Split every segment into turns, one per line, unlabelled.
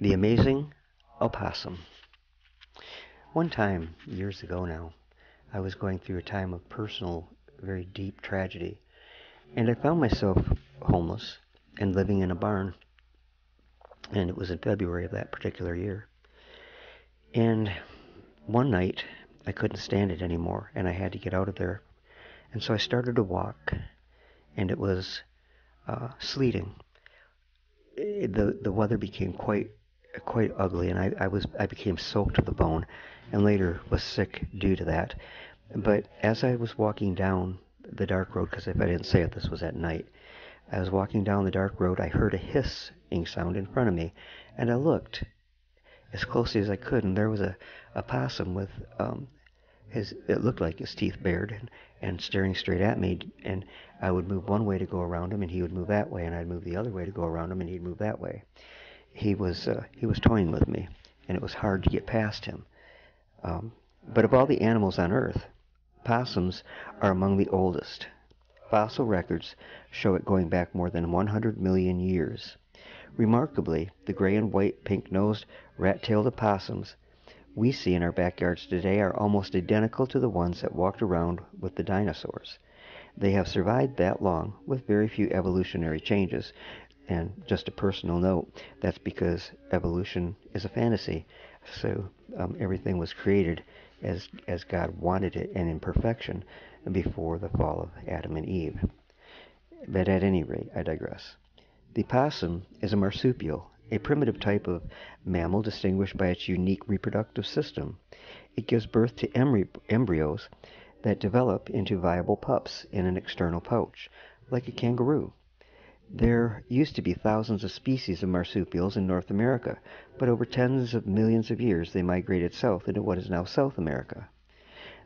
The amazing opossum. One time, years ago now, I was going through a time of personal, very deep tragedy, and I found myself homeless and living in a barn, and it was in February of that particular year. And one night, I couldn't stand it anymore, and I had to get out of there. And so I started to walk, and it was sleeting. The weather became quite ugly, and I became soaked to the bone, and later was sick due to that. But as I was walking down the dark road, because if I didn't say it, this was at night. I was walking down the dark road. I heard a hissing sound in front of me, and I looked as closely as I could, and there was a possum with it looked like his teeth bared and staring straight at me. And I would move one way to go around him, and he would move that way, and I'd move the other way to go around him, and he'd move that way. He was toying with me, and it was hard to get past him. But of all the animals on Earth, possums are among the oldest. Fossil records show it going back more than 100 million years. Remarkably, the gray and white pink-nosed rat-tailed opossums we see in our backyards today are almost identical to the ones that walked around with the dinosaurs. They have survived that long with very few evolutionary changes. And just a personal note, that's because evolution is a fantasy. So everything was created as God wanted it and in perfection before the fall of Adam and Eve. But at any rate, I digress. The possum is a marsupial, a primitive type of mammal distinguished by its unique reproductive system. It gives birth to embryos that develop into viable pups in an external pouch, like a kangaroo. There used to be thousands of species of marsupials in North America, but over tens of millions of years they migrated south into what is now South America.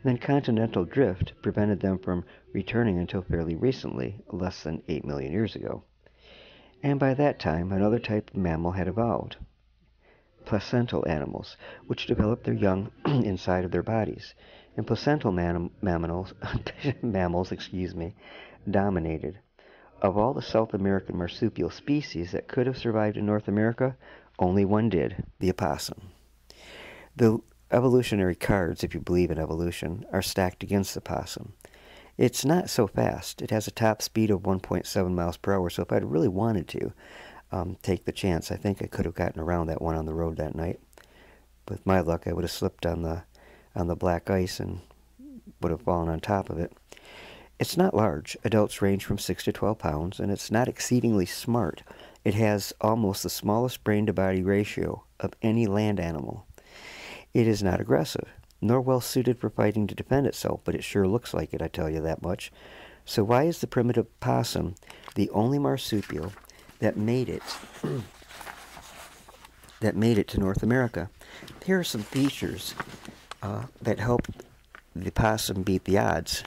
Then continental drift prevented them from returning until fairly recently, less than 8 million years ago. And by that time, another type of mammal had evolved, placental animals, which developed their young inside of their bodies. And placental mammals, dominated. Of all the South American marsupial species that could have survived in North America, only one did, the opossum. The evolutionary cards, if you believe in evolution, are stacked against the possum. It's not so fast. It has a top speed of 1.7 miles per hour, so if I'd really wanted to take the chance, I think I could have gotten around that one on the road that night. With my luck, I would have slipped on the black ice and would have fallen on top of it. It's not large. Adults range from 6 to 12 pounds, and it's not exceedingly smart. It has almost the smallest brain-to-body ratio of any land animal. It is not aggressive, nor well suited for fighting to defend itself, but it sure looks like it, I tell you that much. So why is the primitive possum the only marsupial that made it to North America? Here are some features that help the possum beat the odds.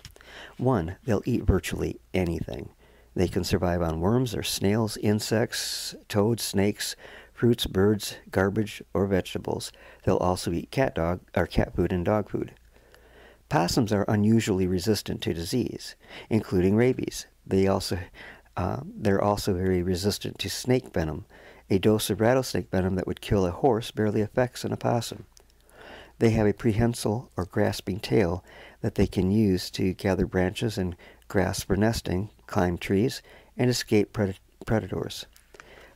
1, they'll eat virtually anything. They can survive on worms or snails, insects, toads, snakes, fruits, birds, garbage, or vegetables. They'll also eat cat food and dog food. Possums are unusually resistant to disease, including rabies. They're also very resistant to snake venom. A dose of rattlesnake venom that would kill a horse barely affects an opossum. They have a prehensile or grasping tail that they can use to gather branches and grass for nesting, climb trees, and escape predators.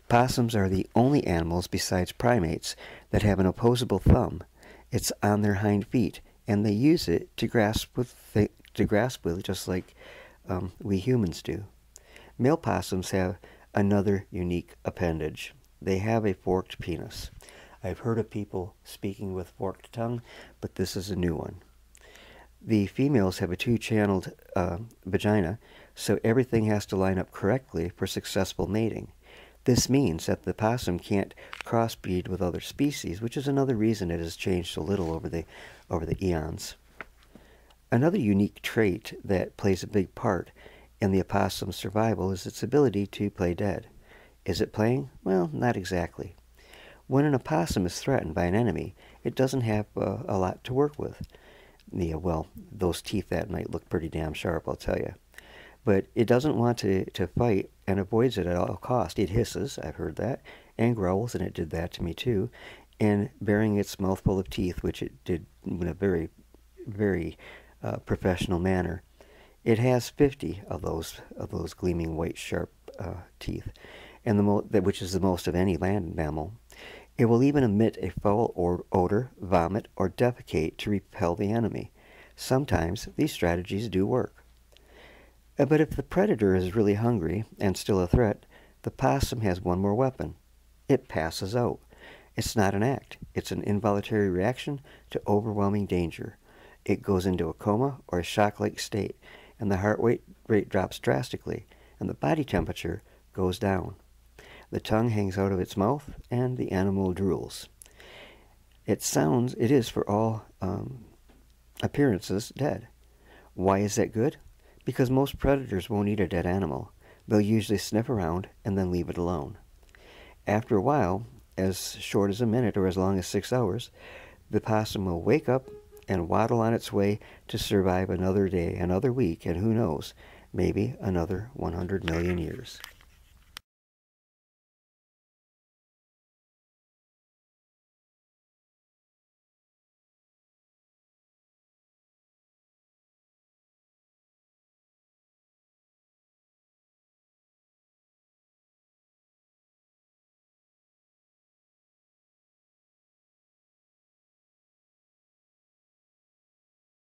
Possums are the only animals besides primates that have an opposable thumb. It's on their hind feet, and they use it to grasp with, just like we humans do. Male possums have another unique appendage. They have a forked penis. I've heard of people speaking with forked tongue, but this is a new one. The females have a two-channeled vagina, so everything has to line up correctly for successful mating. This means that the possum can't crossbreed with other species, which is another reason it has changed so little over the eons. Another unique trait that plays a big part in the opossum's survival is its ability to play dead. Is it playing? Well, not exactly. When an opossum is threatened by an enemy, it doesn't have a lot to work with. Well, those teeth that night looked pretty damn sharp, I'll tell you. But it doesn't want to fight and avoids it at all costs. It hisses, I've heard that, and growls, and it did that to me too, and bearing its mouthful of teeth, which it did in a very, very professional manner. It has 50 of those gleaming white sharp teeth, and which is the most of any land mammal. It will even emit a foul odor, vomit, or defecate to repel the enemy. Sometimes these strategies do work. But if the predator is really hungry and still a threat, the possum has one more weapon. It passes out. It's not an act. It's an involuntary reaction to overwhelming danger. It goes into a coma or a shock-like state, and the heart rate drops drastically, and the body temperature goes down. The tongue hangs out of its mouth, and the animal drools. It is for all appearances dead. Why is that good? Because most predators won't eat a dead animal. They'll usually sniff around and then leave it alone. After a while, as short as a minute or as long as 6 hours, the possum will wake up and waddle on its way to survive another day, another week, and who knows, maybe another 100 million years.